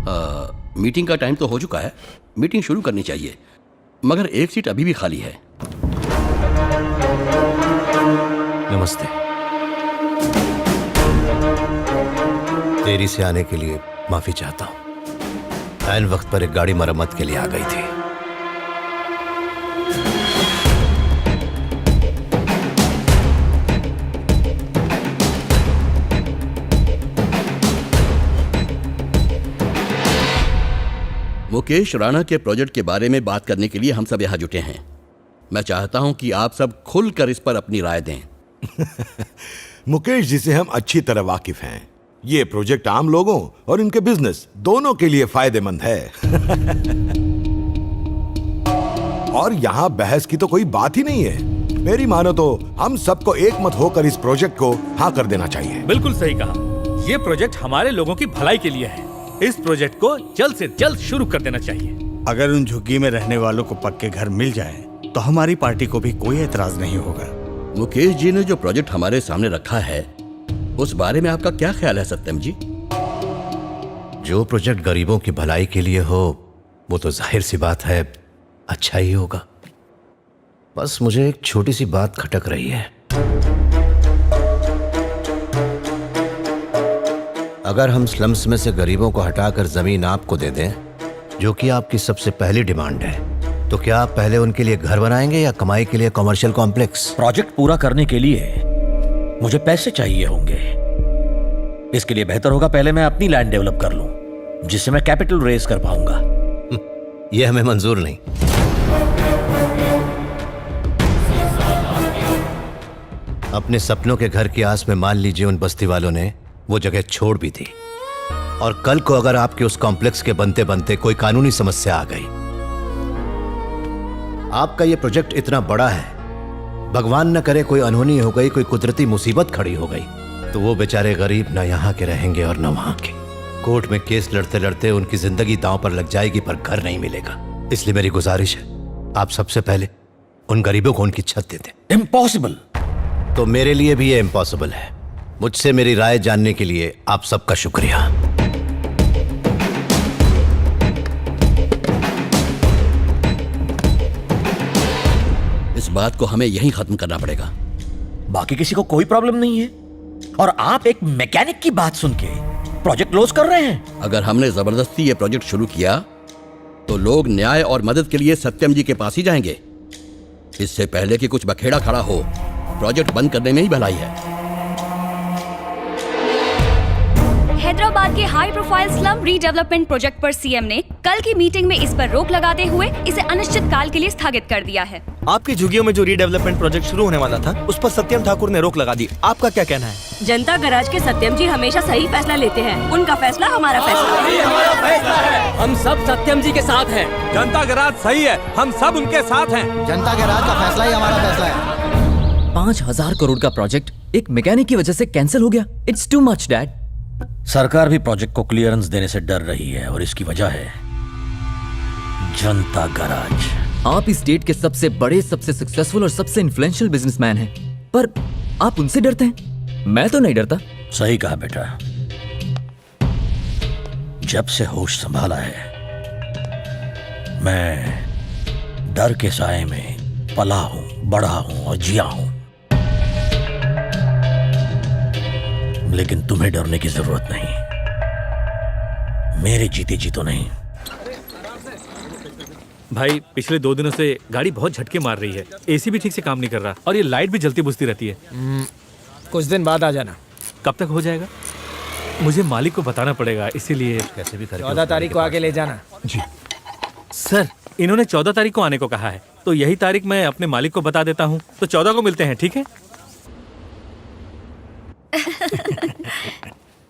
Meeting का time तो हो चुका है, मीटिंग शुरू करनी चाहिए, मगर एक सीट अभी भी खाली है। नमस्ते। देरी से आने के लिए माफी चाहता हूं। ऐन वक्त पर एक गाड़ी मरम्मत के लिए आ गई थी। मुकेश राणा के प्रोजेक्ट के बारे में बात करने के लिए हम सब यहाँ जुटे हैं। मैं चाहता हूं कि आप सब खुलकर इस पर अपनी राय दें। मुकेश जी से हम अच्छी तरह वाकिफ हैं। ये प्रोजेक्ट आम लोगों और इनके बिजनेस दोनों के लिए फायदेमंद है। और यहाँ बहस की तो कोई बात ही नहीं है। मेरी मानो तो हम सबको एक मत होकर इस प्रोजेक्ट को हाँ कर देना चाहिए। बिल्कुल सही कहा। ये प्रोजेक्ट हमारे लोगों की भलाई के लिए है। इस प्रोजेक्ट को जल्द से जल्द शुरू कर देना चाहिए। अगर उन झुग्गी में रहने वालों को पक्के घर मिल जाए तो हमारी पार्टी को भी कोई एतराज नहीं होगा। मुकेश जी ने जो प्रोजेक्ट हमारे सामने रखा है उस बारे में आपका क्या ख्याल है सत्यम जी? जो प्रोजेक्ट गरीबों की भलाई के लिए हो वो तो जाहिर सी बात है अच्छा ही होगा। बस मुझे एक छोटी सी बात खटक रही है। अगर हम स्लम्स में से गरीबों को हटाकर जमीन आपको दे दें, जो कि आपकी सबसे पहली डिमांड है, तो क्या आप पहले उनके लिए घर बनाएंगे या कमाई के लिए कमर्शियल कॉम्प्लेक्स? प्रोजेक्ट पूरा करने के लिए मुझे पैसे चाहिए होंगे। इसके लिए बेहतर होगा पहले मैं अपनी लैंड डेवलप कर लूं, जिससे मैं कैपिटल रेज कर पाऊंगा। यह हमें मंजूर नहीं। अपने सपनों के घर की आस में मान लीजिए उन बस्ती वालों ने वो जगह छोड़ भी दी, और कल को अगर आपके उस कॉम्प्लेक्स के बनते बनते कोई कानूनी समस्या आ गई, आपका ये प्रोजेक्ट इतना बड़ा है, भगवान न करे कोई अनहोनी हो गई, कोई कुदरती मुसीबत खड़ी हो गई, तो वो बेचारे गरीब न यहाँ के रहेंगे और न वहां के। कोर्ट में केस लड़ते लड़ते उनकी जिंदगी दांव पर लग जाएगी, पर घर नहीं मिलेगा। इसलिए मेरी गुजारिश है, आप सबसे पहले उन गरीबों को उनकी छत दे दें। इम्पॉसिबल। तो मेरे लिए भी ये इम्पॉसिबल है। मुझसे मेरी राय जानने के लिए आप सबका शुक्रिया। इस बात को हमें यहीं खत्म करना पड़ेगा। बाकी किसी को कोई प्रॉब्लम नहीं है, और आप एक मैकेनिक की बात सुन के प्रोजेक्ट क्लोज कर रहे हैं। अगर हमने जबरदस्ती ये प्रोजेक्ट शुरू किया तो लोग न्याय और मदद के लिए सत्यम जी के पास ही जाएंगे। इससे पहले कि कुछ बखेड़ा खड़ा हो, प्रोजेक्ट बंद करने में ही भलाई है। हैदराबाद के high profile slum redevelopment project पर सीएम ने कल की मीटिंग में इस पर रोक लगाते हुए इसे अनिश्चित काल के लिए स्थगित कर दिया है। आपकी झुग्गियों में जो रीडेवलपमेंट प्रोजेक्ट शुरू होने वाला था, उस पर सत्यम ठाकुर ने रोक लगा दी। आपका क्या कहना है? जनता गराज के सत्यम जी हमेशा सही फैसला लेते हैं। उनका फैसला हमारा फैसला है। हम सब सत्यम जी के साथ हैं। जनता गराज सही है, हम सब उनके साथ हैं। जनता के राज का फैसला ही हमारा फैसला है। 5,000 करोड़ का प्रोजेक्ट एक मैकेनिक की वजह से कैंसिल हो गया। It's too much dad. सरकार भी प्रोजेक्ट को क्लियरेंस देने से डर रही है, और इसकी वजह है जनता गराज। आप इस स्टेट के सबसे बड़े, सबसे सक्सेसफुल और सबसे इन्फ्लुएंशियल बिजनेसमैन हैं, पर आप उनसे डरते हैं। मैं तो नहीं डरता। सही कहा बेटा। जब से होश संभाला है, मैं डर के साए में पला हूं, बढ़ा हूं और जिया हूं। लेकिन तुम्हें डरने की जरूरत नहीं, मेरे जीते जी तो नहीं। भाई पिछले 2 दिनों से गाड़ी बहुत झटके मार रही है। एसी भी ठीक से काम नहीं कर रहा, और ये लाइट भी जलती बुझती रहती है। कुछ दिन बाद आ जाना। कब तक हो जाएगा? मुझे मालिक को बताना पड़ेगा, इसीलिए कैसे भी करके 14 तारीख को आके ले जाना। जी सर, इन्होंने 14 तारीख को आने को कहा है, तो यही तारीख मैं अपने मालिक को बता देता हूँ। तो 14 को मिलते हैं, ठीक है?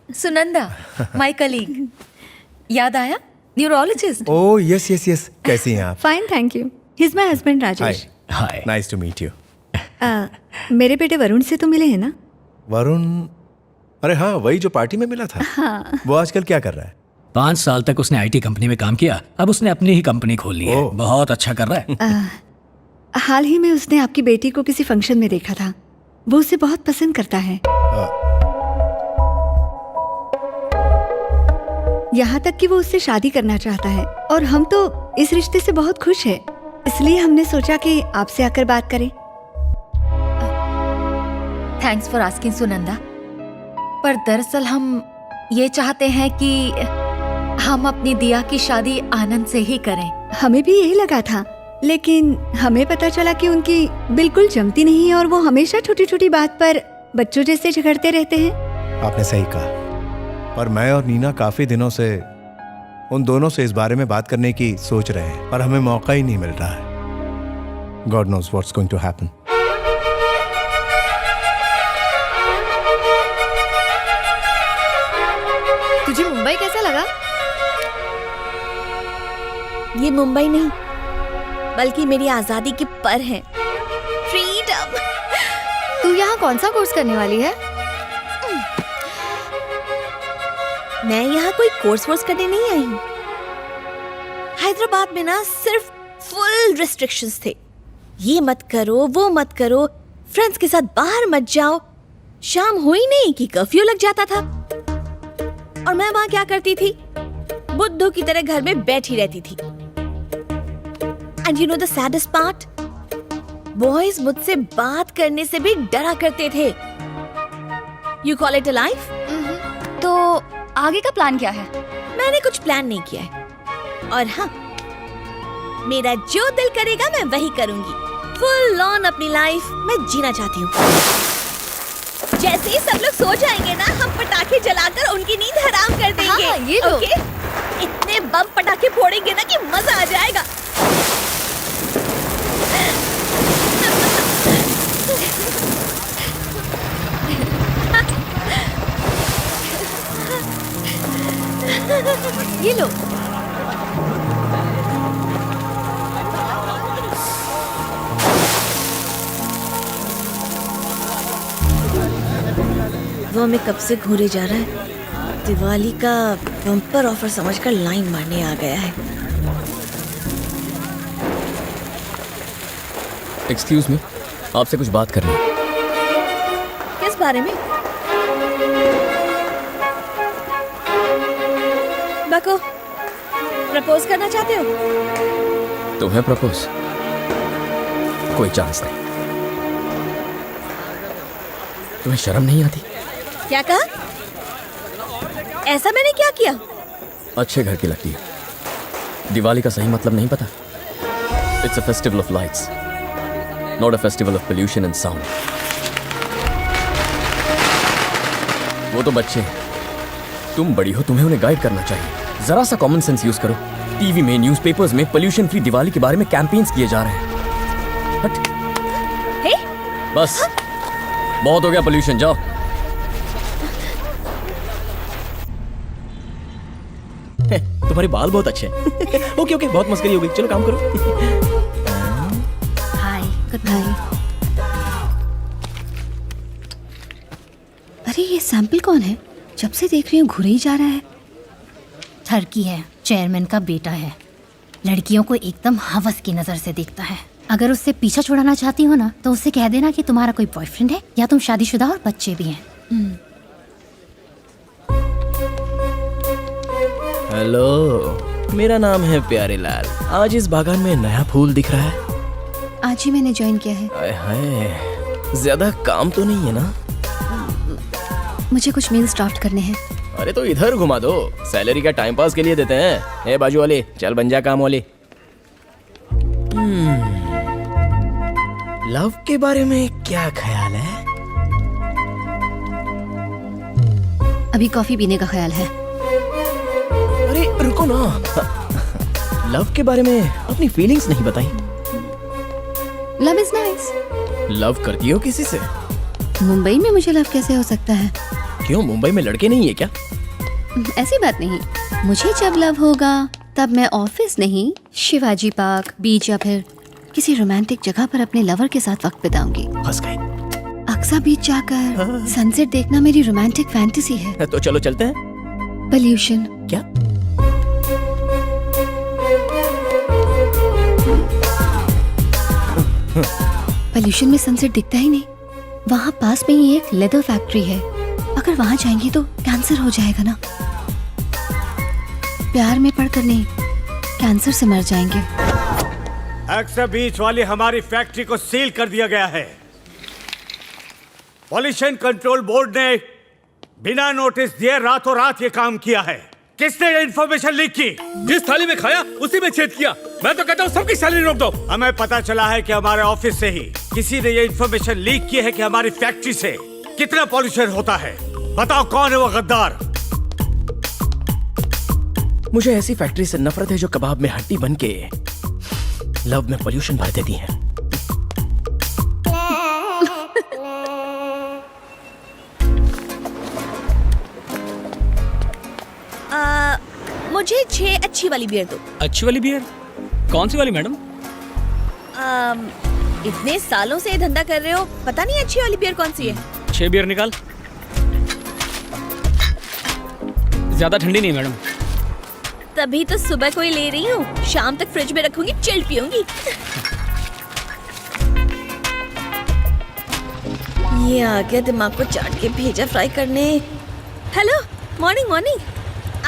सुनंदा, माय कलीग, याद आया? Neurologist. Oh yes yes yes. कैसी हैं आप? Fine thank you. He is my husband Rajesh. Hi, nice to meet you. मेरे बेटे वरुण से तो मिले हैं ना? वरुण? अरे हाँ, वही जो पार्टी में मिला था। हाँ। वो आजकल क्या कर रहा है? 5 साल तक उसने आईटी कंपनी में काम किया, अब उसने अपनी ही कंपनी खोल ली है। बहुत अच्छा कर रहा है। हाल ही में उसने आपकी बेटी को किसी फंक्शन में देखा था। वो उसे बहुत पसंद करता है। यहाँ तक कि वो उससे शादी करना चाहता है और हम तो इस रिश्ते से बहुत खुश हैं। इसलिए हमने सोचा कि आपसे आकर बात करें। थैंक्स फॉर आस्किंग सुनंदा, पर दरअसल हम ये चाहते हैं कि हम अपनी दिया की शादी आनंद से ही करें। हमें भी यही लगा था, लेकिन हमें पता चला कि उनकी बिल्कुल जमती नहीं है और वो हमेशा छोटी छोटी बात पर बच्चों जैसे झगड़ते रहते हैं। आपने सही कहा, पर मैं और नीना काफी दिनों से उन दोनों से इस बारे में बात करने की सोच रहे हैं, पर हमें मौका ही नहीं मिल रहा है। God knows what's going to happen. तुझे मुंबई कैसा लगा? ये मुंबई नहीं, बल्कि मेरी आजादी की पर है, फ्रीडम। तू यहाँ कौन सा कोर्स करने वाली है? मैं यहाँ कोई कोर्स वोर्स करने नहीं आई हूँ। हैदराबाद में ना सिर्फ फुल रिस्ट्रिक्शंस थे। ये मत करो, वो मत करो, फ्रेंड्स के साथ बाहर मत जाओ। शाम हुई नहीं कि कर्फ्यू लग जाता था। और मैं वहाँ क्या करती थी? बुद्धू की तरह घर में बैठी रहती थी। And you know the saddest part, boys मुझसे बात करने से भी डरा करते थे। You call it a life? तो आगे का प्लान क्या है? मैंने कुछ प्लान नहीं किया है, और हाँ, मेरा जो दिल करेगा मैं वही करूंगी। फुल ऑन अपनी लाइफ मैं जीना चाहती हूँ। जैसे ही सब लोग सो जाएंगे ना, हम पटाखे जलाकर उनकी नींद हराम कर देंगे। हाँ, ये लो। ओके? इतने बम पटाखे फोड़ेंगे ना कि मजा आ जाएगा। ये लो। वो हमें कब से घूरे जा रहा है। दिवाली का बम्पर ऑफर समझकर लाइन मारने आ गया है। एक्सक्यूज मी, आपसे कुछ बात करनी है। किस बारे में? बको, प्रपोज करना चाहते हो? तुम्हें प्रपोज? कोई चांस नहीं। तुम्हें शर्म नहीं आती? क्या कहा? ऐसा मैंने क्या किया? अच्छे घर की लगती है। दिवाली का सही मतलब नहीं पता? It's a festival of lights, not a festival of pollution and sound. वो तो बच्चे हैं, तुम बड़ी हो, तुम्हें उन्हें गाइड करना चाहिए। जरा सा कॉमन सेंस यूज करो। टीवी में, न्यूज़पेपर्स में पोल्यूशन फ्री दिवाली के बारे में कैंपेन्स किए जा रहे हैं। हट। हे? बस बहुत हो गया पोल्यूशन, जाओ। तुम्हारे बाल बहुत अच्छे हैं। ओके ओके, बहुत मस्करी हो गई, चलो काम करो। हाय, गुड नाइट। अरे ये सैंपल कौन है? जब से देख रही हूँ घुरे ही जा रहा है। ठरकी है, चेयरमैन का बेटा है। लड़कियों को एकदम हवस की नजर से देखता है। अगर उससे पीछा छुड़ाना चाहती हो ना, तो उससे कह देना कि तुम्हारा कोई बॉयफ्रेंड है या तुम शादीशुदा और बच्चे भी हैं। हेलो, मेरा नाम है प्यारे लाल। आज इस बागान में नया फूल दिख रहा है। आज ही मैंने ज्वाइन किया है। आय हाय, ज्यादा काम तो नहीं है ना? मुझे कुछ मेल्स ड्राफ्ट करने हैं। अरे तो इधर घुमा दो, सैलरी का टाइम पास के लिए देते हैं। ए बाजू वाले, चल बन जा काम वाले। लव के बारे में क्या ख्याल है? अभी कॉफी पीने का ख्याल है। अरे रुको ना, लव के बारे में अपनी फीलिंग्स नहीं बताई। Love is nice. लव करती हो किसी से? मुंबई में मुझे लव कैसे हो सकता है? क्यों, मुंबई में लड़के नहीं है क्या? ऐसी बात नहीं। मुझे जब लव होगा तब मैं ऑफिस नहीं, शिवाजी पार्क, बीच या फिर किसी रोमांटिक जगह पर अपने लवर के साथ वक्त बिताऊंगी। फंस गए। अक्सा बीच जाकर सनसेट देखना मेरी रोमांटिक फैंटेसी है। तो चलो चलते हैं। पोल्यूशन। क्या? पोल्यूशन में सनसेट दिखता ही नहीं। वहाँ पास में ही एक लेदर फैक्ट्री है। अगर वहाँ जाएंगे तो कैंसर हो जाएगा ना। प्यार में पड़कर नहीं, कैंसर से मर जाएंगे। एक्सा बीच वाली हमारी फैक्ट्री को सील कर दिया गया है। पॉल्यूशन कंट्रोल बोर्ड ने बिना नोटिस दिए रातों रात ये काम किया है। किसने ये इन्फॉर्मेशन लीक की? जिस थाली में खाया उसी में छेद किया। मैं तो कहता हूँ सबकी सैलरी रोक दो। हमें पता चला है कि हमारे ऑफिस से ही किसी ने ये इन्फॉर्मेशन लीक की है कि हमारी फैक्ट्री से कितना पॉल्यूशन होता है। बताओ कौन है वो गद्दार? मुझे ऐसी फैक्ट्री से नफरत है जो कबाब में हड्डी बन के लव में पोल्यूशन भर देती है। मुझे 6 अच्छी वाली बियर दो। अच्छी वाली बियर? कौन सी वाली मैडम? इतने सालों से ये धंधा कर रहे हो, पता नहीं अच्छी वाली बियर कौन सी है? 6 बियर निकाल। ज्यादा ठंडी नहीं मैडम। तभी तो सुबह को ही ले रही हूँ, शाम तक फ्रिज में रखूंगी, चिल्ड पीऊंगी। ये आ गया दिमाग को चाट के भेजा फ्राई करने। Hello, morning morning.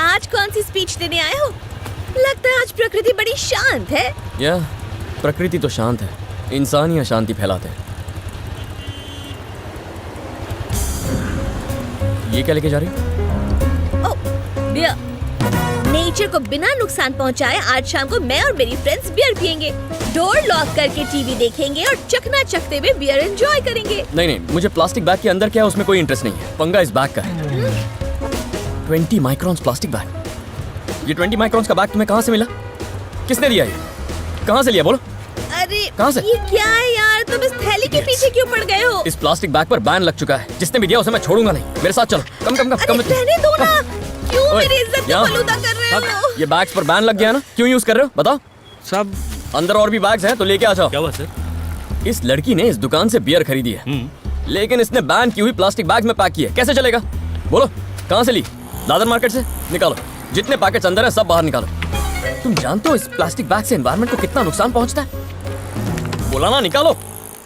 आज कौन सी स्पीच देने आए हो? लगता है आज प्रकृति बड़ी शांत है। या प्रकृति तो शांत है, इंसान ही अशांति फैलाते हैं। ये क्या लेके जा रही हो? ओह, बियर। नेचर को बिना नुकसान पहुंचाए आज शाम को मैं और मेरी फ्रेंड्स बियर पियेंगे, डोर लॉक करके टीवी देखेंगे और चकना चकते हुए बियर एंजॉय करेंगे। नहीं, मुझे प्लास्टिक बैग के अंदर क्या है उसमें कोई इंटरेस्ट नहीं है। पंगा इस बैग का है। 20 माइक्रॉन्स प्लास्टिक बैग। ये 20 माइक्रॉन्स का बैग तुम्हें कहाँ से मिला? किसने दिया? ये कहाँ से लिया बोलो? अरे कहाँ से? ये क्या है यार, तुम इस थैली के पीछे क्यों पड़ गए हो? इस प्लास्टिक बैग पर बैन लग चुका है। जिसने भी दिया उसे मैं छोड़ूंगा नहीं। मेरे साथ चलो। कम रहने दो ना, क्यों मेरी इज्जत को फलूदा कर रहे हो? ये बैग्स पर बैन लग गया ना, क्यों यूज कर रहे हो बताओ? सब अंदर और भी बैग्स हैं तो लेके आ जाओ। क्या हुआ सर? इस लड़की ने इस दुकान से बियर खरीदी है, लेकिन इसने बैन की हुई प्लास्टिक बैग में पैक की है। कैसे चलेगा बोलो? कहाँ से ली? दादर मार्केट से। निकालो, जितने पैकेट्स अंदर है सब बाहर निकालो। तुम जानते हो इस प्लास्टिक बैग से एनवायरनमेंट को कितना नुकसान पहुंचता है? बोला ना, निकालो।